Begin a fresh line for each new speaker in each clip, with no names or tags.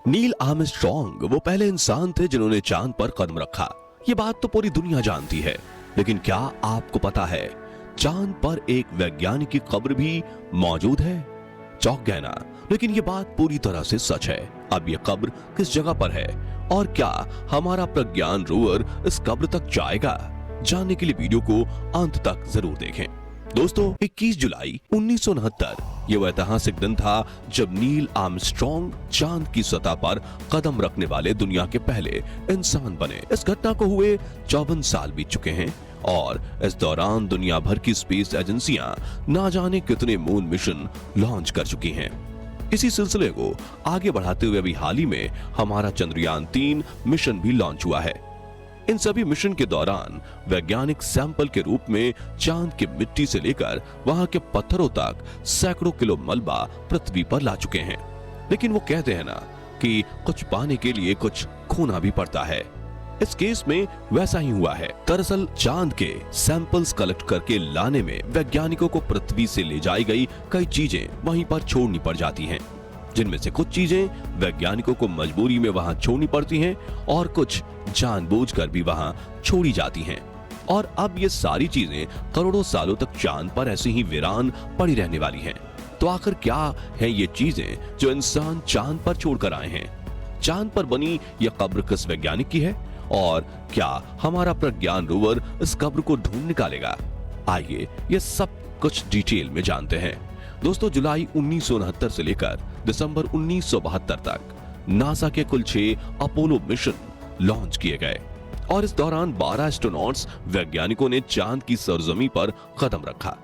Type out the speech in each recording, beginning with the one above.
Neil Armstrong वो पहले इंसान थे जिन्होंने चांद पर कदम रखा। ये बात तो पूरी दुनिया जानती है, लेकिन क्या आपको पता है चांद पर एक वैज्ञानिक की कब्र भी मौजूद है? चौंक गए ना? लेकिन ये बात पूरी तरह से सच है। अब ये कब्र किस जगह पर है और क्या हमारा प्रज्ञान रोवर इस कब्र तक जाएगा? जानने के लिए वीडियो को अंत तक जरूर देखें। दोस्तों, 21 जुलाई 1969 ये वो ऐतिहासिक दिन था जब नील आर्मस्ट्रॉन्ग चांद की सतह पर कदम रखने वाले दुनिया के पहले इंसान बने। इस घटना को हुए 54 साल बीत चुके हैं और इस दौरान दुनिया भर की स्पेस एजेंसियां ना जाने कितने मून मिशन लॉन्च कर चुकी हैं। इसी सिलसिले को आगे बढ़ाते हुए अभी हाल ही में हमारा चंद्रयान 3 मिशन भी लॉन्च हुआ है। इन सभी मिशन के दौरान वैज्ञानिक सैंपल के रूप में चांद की मिट्टी से लेकर वहां के पत्थरों तक सैकड़ों किलो मलबा पृथ्वी पर ला चुके हैं। लेकिन वो कहते हैं ना कि कुछ पाने के लिए कुछ खोना भी पड़ता है। इस केस में वैसा ही हुआ है। दरअसल चांद के सैंपल्स कलेक्ट करके लाने में वैज्ञानिकों को पृथ्वी से ले जाई गई कई चीजें वहीं पर छोड़नी पड़ जाती हैं, जिनमें से कुछ चीजें वैज्ञानिकों को मजबूरी में वहां छोड़नी पड़ती हैं और कुछ जानबूझकर भी वहां छोड़ी जाती हैं। और अब ये सारी चीजें करोड़ों सालों तक चांद पर ऐसे ही वीरान पड़ी रहने वाली हैं। तो आखिर क्या है ये चीजें जो इंसान चांद पर छोड़कर आए हैं? चांद पर बनी यह कब्र किस वैज्ञानिक की है और क्या हमारा प्रज्ञान रोवर इस कब्र को ढूंढ निकालेगा? आइए ये सब कुछ डिटेल में जानते हैं। दोस्तों, जुलाई 1969 से लेकर दिसंबर 1972 तक नासा के कुल 6 अपोलो मिशन लॉन्च किए गए और इस दौरान 12 एस्ट्रोनॉट्स वैज्ञानिकों ने चांद की सरजमी पर कदम रखा।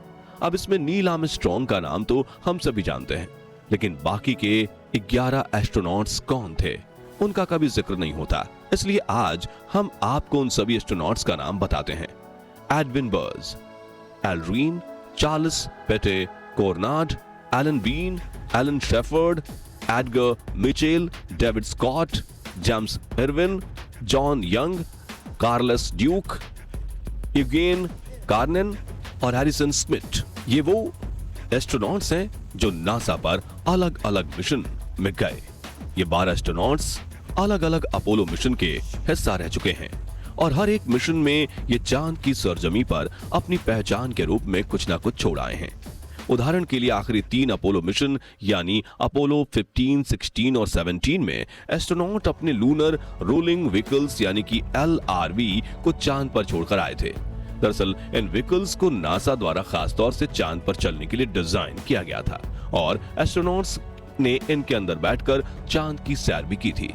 अब इसमें नील आर्मस्ट्रॉन्ग का नाम तो हम सभी जानते हैं, लेकिन बाकी के 11 एस्ट्रोनॉट्स कौन थे उनका कभी जिक्र नहीं होता। इसलिए आज हम आपको उन सभी एस्ट्रोनॉट्स का नाम बताते हैं। एडविन बर्ज, Aldrin, Charles Pete Conrad, Alan Bean, Alan Shepard, Edgar Mitchell, David Scott, James Irwin, John Young, Charles Duke, Eugene Cernan और हैरिसन स्मिथ। ये वो एस्ट्रोनॉट्स हैं जो नासा पर अलग अलग मिशन में गए। ये 12 एस्ट्रोनॉट्स अलग अलग अपोलो मिशन के हिस्सा रह चुके हैं और हर एक मिशन में ये चांद की सरजमी पर अपनी पहचान के रूप में कुछ ना कुछ छोड़ आए हैं। उदाहरण के लिए आखिरी 3 अपोलो मिशन यानी अपोलो 15, 16 और 17 में एस्ट्रोनॉट अपने लूनर रोलिंग व्हीकल्स यानी कि LRV को चांद पर छोड़कर आए थे। दरअसल इन व्हीकल्स को नासा द्वारा खासतौर से चांद पर चलने के लिए डिजाइन किया गया था और एस्ट्रोनॉट्स ने इनके अंदर बैठकर चांद की सैर भी की थी।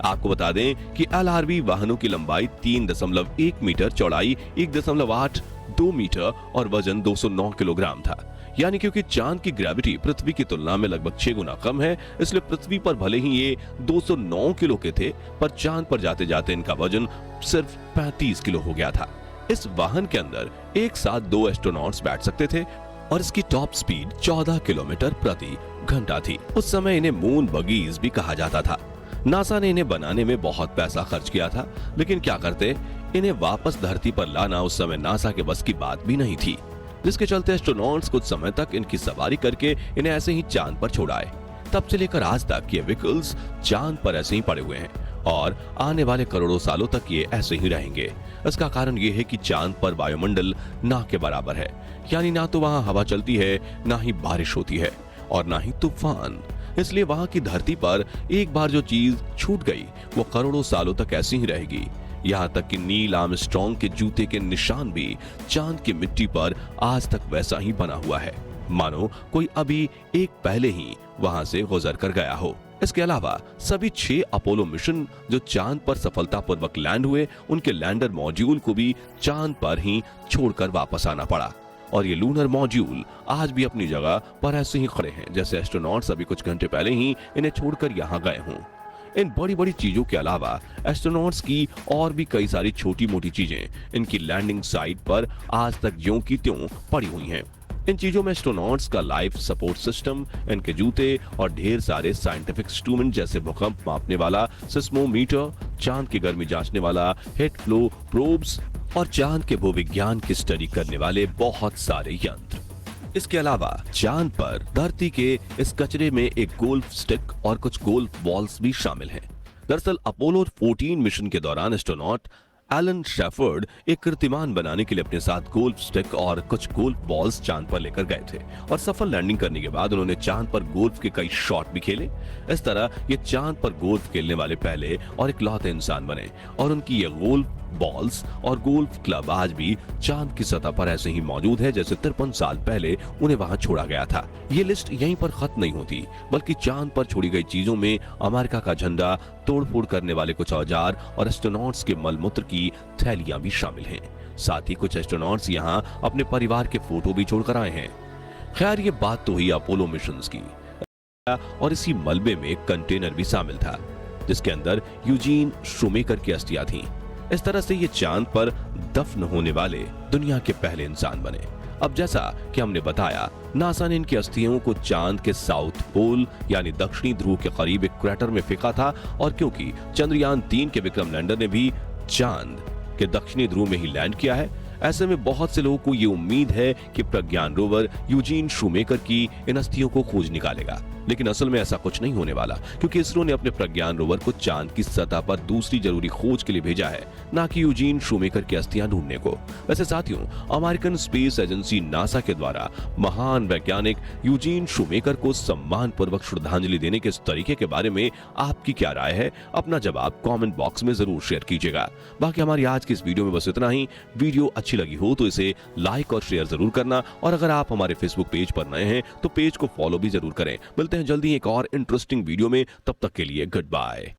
आपको बता दें कि LRV वाहनों की लंबाई 3.1 मीटर, चौड़ाई 1.82 मीटर और वजन 209 किलोग्राम था। यानी क्योंकि चांद की ग्रेविटी पृथ्वी की तुलना में लगभग 6 गुना कम है, इसलिए पृथ्वी पर भले ही ये 209 किलो के थे, पर चांद पर जाते जाते इनका वजन सिर्फ 35 किलो हो गया था। इस वाहन के अंदर एक साथ 2 एस्ट्रोनॉट्स बैठ सकते थे और इसकी टॉप स्पीड 14 किलोमीटर प्रति घंटा थी। उस समय इन्हें मून बगीज भी कहा जाता था। नासा ने इन्हें बनाने में बहुत पैसा खर्च किया था, लेकिन क्या करते, इन्हें वापस धरती पर लाना उस समय नासा के बस की बात भी नहीं थी, जिसके चलते एस्ट्रोनॉट्स कुछ समय तक इनकी सवारी करके इन्हें ऐसे ही चांद पर छोड़ाए। तब से लेकर आज तक ये व्हीकल्स चांद पर ऐसे ही पड़े हुए हैं और आने वाले करोड़ों सालों तक ये ऐसे ही रहेंगे। इसका कारण ये है कि चांद पर वायुमंडल ना के बराबर है, यानी ना तो वहां हवा चलती है, ना ही बारिश होती है और ना ही तूफान। इसलिए वहां की धरती पर एक बार जो चीज छूट गई वो करोड़ों सालों तक ऐसी ही रहेगी। यहाँ तक कि नील आर्मस्ट्रॉन्ग के जूते के निशान भी चांद की मिट्टी पर आज तक वैसा ही बना हुआ है, मानो कोई अभी एक पहले ही वहां से गुजर कर गया हो। इसके अलावा सभी 6 अपोलो मिशन जो चांद पर सफलतापूर्वक लैंड हुए, उनके लैंडर मॉड्यूल को भी चांद पर ही छोड़कर वापस आना पड़ा और ये लूनर मॉड्यूल आज भी अपनी जगह पर ऐसे ही खड़े हैं जैसे एस्ट्रोनॉट्स अभी कुछ घंटे पहले ही इन्हें छोड़कर यहाँ गए हों। इन बड़ी बड़ी चीजों के अलावा एस्ट्रोनॉट्स की और भी कई सारी छोटी मोटी चीजें इनकी लैंडिंग साइट पर आज तक ज्यों की त्यों पड़ी हुई हैं। इन चीजों में एस्ट्रोनॉट्स का लाइफ सपोर्ट सिस्टम, इनके जूते और ढेर सारे साइंटिफिक इंस्ट्रूमेंट जैसे भूकंप मापने वाला सिस्मोमीटर, चांद की गर्मी जांचने वाला हीट फ्लो प्रोब्स और चांद के भूविज्ञान की स्टडी करने वाले बहुत सारे यंत्र। इसके अलावा चांद पर धरती के इस कचरे में एक गोल्फ स्टिक और कुछ गोल्फ बॉल्स भी शामिल हैं। दरअसल अपोलो 14 मिशन के दौरान एस्ट्रोनॉट एलन शेफर्ड एक कीर्तिमान बनाने के लिए अपने साथ गोल्फ स्टिक और कुछ गोल्फ बॉल्स चांद पर लेकर गए थे और सफल लैंडिंग करने के बाद उन्होंने चांद पर गोल्फ के कई शॉट भी खेले। इस तरह ये चांद पर गोल्फ खेलने वाले पहले और इकलौते इंसान बने और उनकी ये गोल्फ बॉल्स और गोल्फ क्लब आज भी चांद की सतह पर ऐसे ही मौजूद है जैसे 53 साल पहले उन्हें वहां छोड़ा गया था। ये लिस्ट यहीं पर खत्म नहीं होती, बल्कि चांद पर छोड़ी गई चीजों में अमेरिका का झंडा, तोड़फोड़ करने वाले कुछ औजार और एस्ट्रोनॉट्स के मलमूत्र की थैलियां भी शामिल हैं। साथ ही कुछ एस्ट्रोनॉट्स यहाँ अपने परिवार के फोटो भी छोड़कर आए हैं। खैर, ये बात तो हुई अपोलो मिशन की, और इसी मलबे में एक कंटेनर भी शामिल था जिसके अंदर यूजीन शूमेकर की अस्थियां थीं। इस तरह से ये चांद पर दफन होने वाले दुनिया के पहले इंसान बने। अब जैसा कि हमने बताया, नासा ने इनकी अस्थियों को चांद के साउथ पोल यानी दक्षिणी ध्रुव के करीब एक क्रैटर में फेंका था, और क्योंकि चंद्रयान 3 के विक्रम लैंडर ने भी चांद के दक्षिणी ध्रुव में ही लैंड किया है, ऐसे में बहुत से लोगों को ये उम्मीद है कि प्रज्ञान रोवर यूजीन शूमेकर की इन अस्थियों को खोज निकालेगा। लेकिन असल में ऐसा कुछ नहीं होने वाला, क्योंकि इसरो ने अपने प्रज्ञान रोवर को चांद की सतह पर दूसरी जरूरी खोज के लिए भेजा है, ना कि यूजीन शूमेकर की अस्थियां ढूंढने को। वैसे साथियों, अमेरिकन स्पेस एजेंसी नासा के द्वारा महान वैज्ञानिक यूजीन शूमेकर को सम्मान पूर्वक श्रद्धांजलि देने के इस तरीके के बारे में आपकी क्या राय है? अपना जवाब कमेंट बॉक्स में जरूर शेयर कीजिएगा। बाकी हमारी आज की इस वीडियो में बस इतना ही। वीडियो अच्छी लगी हो तो इसे लाइक और शेयर जरूर करना, और अगर आप हमारे फेसबुक पेज पर नए हैं तो पेज को फॉलो भी जरूर करें। मिलते हैं जल्दी एक और इंटरेस्टिंग वीडियो में, तब तक के लिए गुड बाय।